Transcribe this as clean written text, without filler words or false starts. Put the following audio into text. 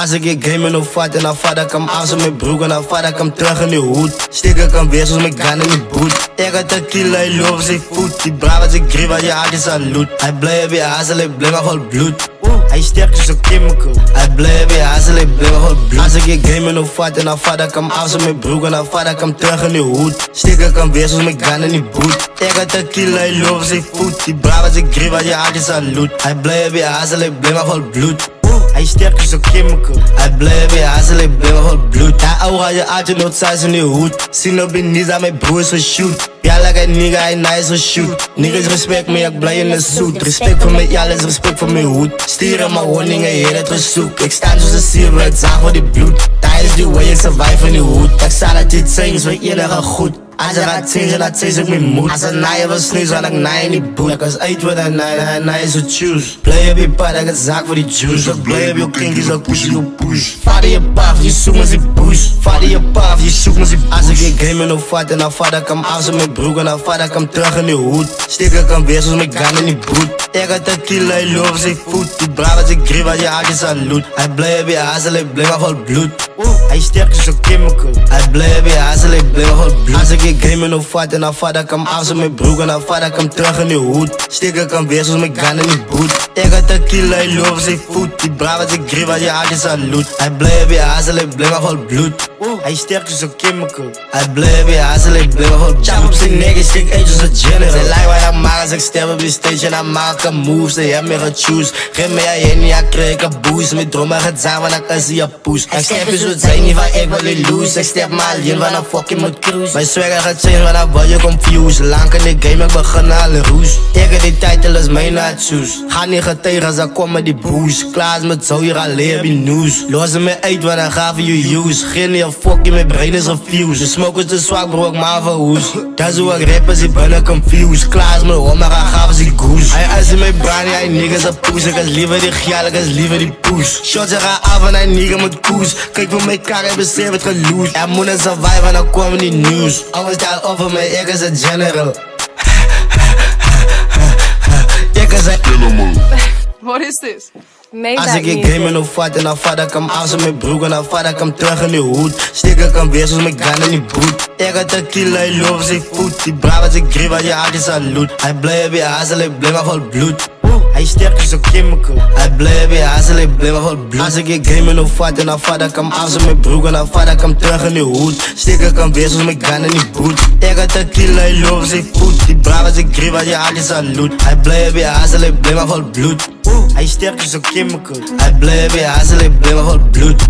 Als ik je game en dan vat en dan vat ik hem af zo mijn broek en dan vat ik hem terug in die hoed. Stik ik hem weer zoals mijn gun in die boot. Ik had tequila, hij loopt zijn voet. Die brava zijn grief, wat je hart is aan loot. Hij blijft bij hazel, hij blijft maar vol bloed. Hij sterk is zo chemical. Hij blijft bij hazel, hij blijft maar vol bloed. Als ik je game en dan vat en dan vat ik hem af zo mijn broek en dan vat ik hem terug in die hoed. Stik ik hem weer zoals mijn gun in die boot. Ik had tequila, hij loopt zijn voet. Die brava zijn grief, wat je hart is aan loot. Hij blijft bij hazel, hij blijft maar vol bloed. Hij sterk is zo chemical. Hij blijft bij hazel, hij blijft maar vol bloed. Hij ouwe had je uit je noodsize in die hoed. Zien op je knees aan mijn broers zo shoot. Ja, like een nigga, hij nice zo shoot. Niggas respect me, ik blij in de suit. Respect voor mij, ja, is respect voor mijn hoed. Stieren mijn woningen, hier het verzoek. Ik sta zoals een silver, ik zag voor die bloed. Dat is die way ik survive in die hoed. Ik sta dat dit zing is voor enige goed. Als je gaat zingen, dat zing ik mijn moed. Als een naaien was sneeuw, zal ik naaien in die boot. Ik was uit met een naaien zo choose. Play op je pad, ik het zaak voor die juice. Ik play op je kinkies, ik push je push. Vader je paf, je zoekt me die push. Vader je paf, je zoekt me die push. Als ik je game en dan vat en dan vat ik hem af zo mijn broek en dan vat ik hem terug in die hoed. Stik ik hem weer zoals mijn gun in die boot. Ik had tequila, hij loopt zijn voet. Die brava zijn grief, wat je hart is aan loot. Hij blijft bij hazel, hij blijft maar vol bloed. Hij sterk is zo chemical. Hij blijft bij hazel, hij blijft maar vol bloed. Als ik je game en dan vat en dan vat ik hem af zo mijn broek en dan vat ik hem terug in die hoed. Stik ik hem weer zoals mijn gun in die boot. Ik had tequila, hij loopt zijn voet. Die brava zijn grief, wat je hart is aan loot. Hij blijft bij hazel, hij blijft maar vol bloed. Hij sterk is zo chemical. Hij blijft bij hazel, hij blijft maar vol bloed. Chap op zijn nek, ik stik eentjes als een general. Zij lijkt wat hij maakt als ik sterf op die stage en hij maakt een move. Ze hebben me gechoose. Geef me je heen, ja, krijg ik een boost. Mijn dromen gaat zijn, want ik kan zie je poes. Ik step is wat zijn, niet van ik wil je lose. Ik step maar alleen, want ik fucking moet cruise. Mijn swagger gaat zijn, want ik word je confused. Lang in de game, ik begin alle roes. Ik heb die titel, is mijn uitzoes. Ga niet getegen als ik kom met die boost. Klaar is met zo, hier alleen heb je nieuws. Los me uit, want ik ga voor je use. Geen je fucking, mijn brain is refused. De smoke is te zwak, bro, ik maar verhoes. Dat is hoe ik rap, als ik ben confused. Klaar is mijn hom, maar ik ga voor die goose. Hij is in mijn brand, hij niggas een poes. Ik is liever die gel, ik is liever die poes. Shots, ik ga af en hij nigga moet koes. Kijk voor mijn kar, ik besef het geloos. Er moet een survive en dan komen die nieuws. Alles daar over mij, ik is een general. Ik is een animal. What is this? Als ik je game en dan vat en dan vat ik hem af zo mijn broek en dan vat ik hem terug in die hoed. Stik ik hem weer zoals mijn gun in die boot. Ik had tequila, hij loopt zijn voet. Die brava zijn grief, wat je hart is aan loot. Hij blijft bij hazel, hij blijft maar vol bloed. Hij sterk is zo chemical. Hij blijft bij hazel, hij blijft maar vol bloed. Als ik je game en dan vat en dan vat ik hem af zo mijn broek en dan vat ik hem terug in die hoed. Stik ik hem weer zoals mijn gun in die boot. Ik had tequila, hij loopt zijn voet. Die brava zijn grief, wat je hart is aan loot. Hij blijft bij hazel, hij blijft maar vol bloed. Hij sterk is zo chemical. Hij blijft bij hazel, hij blijft maar vol bloed.